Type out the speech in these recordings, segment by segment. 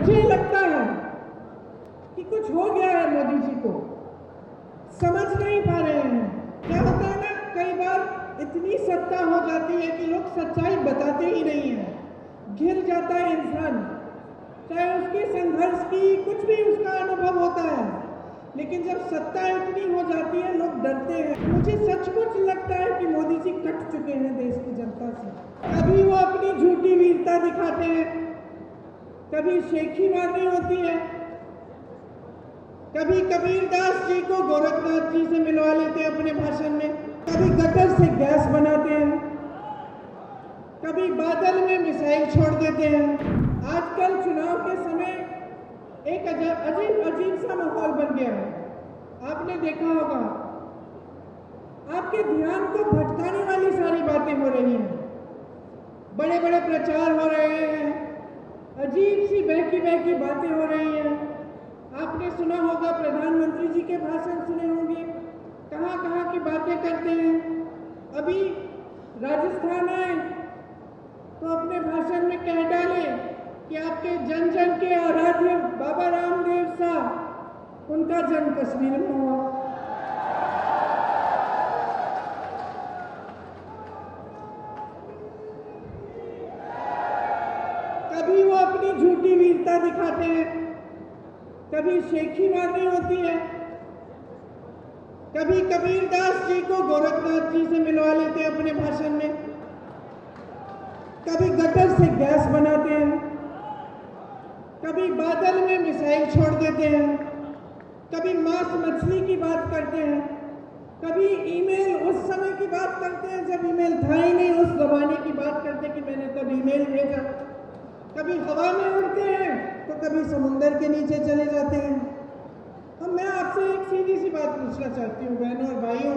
मुझे लगता है कि कुछ हो गया है मोदी जी को, समझ नहीं पा रहे हैं। क्या होता है ना, कई बार इतनी सत्ता हो जाती है कि लोग सच्चाई बताते ही नहीं है, घिर जाता है इंसान, चाहे उसके संघर्ष की कुछ भी उसका अनुभव होता है, लेकिन जब सत्ता इतनी हो जाती है लोग डरते हैं। मुझे सचमुच लगता है कि मोदी जी कट चुके हैं देश की जनता से। कभी वो अपनी झूठी वीरता दिखाते हैं, कभी शेखी मारनी होती है, कभी कबीरदास जी को गोरखनाथ जी से मिलवा लेते हैं अपने भाषण में, कभी गटर से गैस बनाते हैं, कभी बादल में मिसाइल छोड़ देते हैं। आजकल चुनाव के समय एक अजीब सा माहौल बन गया है। आपने देखा होगा, आपके ध्यान को भटकाने वाली सारी बातें हो रही हैं, बड़े बड़े प्रचार हो रहे हैं, अजीब सी बहकी बातें हो रही हैं। आपने सुना होगा, प्रधानमंत्री जी के भाषण सुने होंगे, कहाँ कहाँ की बातें करते हैं। अभी राजस्थान आए तो अपने भाषण में कह डाले कि आपके जन जन के आराध्य बाबा रामदेव साहब, उनका जन्म कश्मीर में हुआ। कभी वो अपनी झूठी वीरता दिखाते हैं, कभी शेखी मारनी होती है, कभी कबीरदास जी को गोरखनाथ जी से मिलवा लेते हैं अपने भाषण में, कभी गटर से गैस बनाते हैं, कभी बादल में मिसाइल छोड़ देते हैं, कभी मांस मछली की बात करते हैं, कभी ईमेल उस समय की बात करते हैं जब ईमेल था ही नहीं, उस जमाने की बात करते कि मैंने तब ईमेल भेजा, कभी हवा में उड़ते हैं तो कभी समुंदर के नीचे चले जाते हैं। अब मैं आपसे एक सीधी सी बात पूछना चाहती हूँ, बहनों और भाइयों,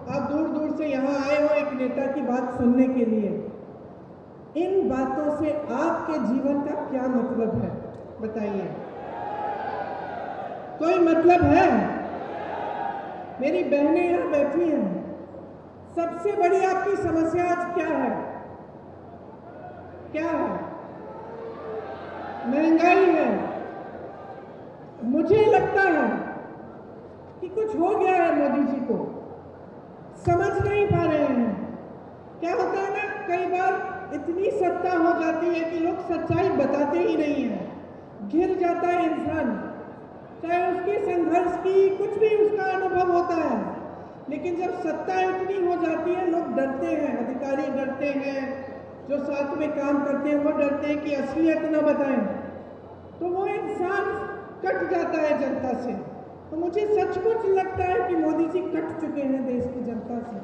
आप दूर दूर से यहाँ आए हो एक नेता की बात सुनने के लिए। इन बातों से आपके जीवन का क्या मतलब है, बताइए? कोई मतलब है? मेरी बहनें यहाँ बैठी हैं, सबसे बड़ी आपकी समस्या आज क्या है? क्या है? महंगाई है। मुझे लगता है कि कुछ हो गया है मोदी जी को, समझ नहीं पा रहे हैं। क्या होता है ना, कई बार इतनी सत्ता हो जाती है कि लोग सच्चाई बताते ही नहीं है, घिर जाता है इंसान, चाहे उसके संघर्ष की कुछ भी उसका अनुभव होता है, लेकिन जब सत्ता इतनी हो जाती है लोग डरते हैं, अधिकारी डरते हैं, जो साथ में काम करते हैं वो डरते हैं कि असलियत न बताएं, तो वो इंसान कट जाता है जनता से। तो मुझे सचमुच लगता है कि मोदी जी कट चुके हैं देश की जनता से।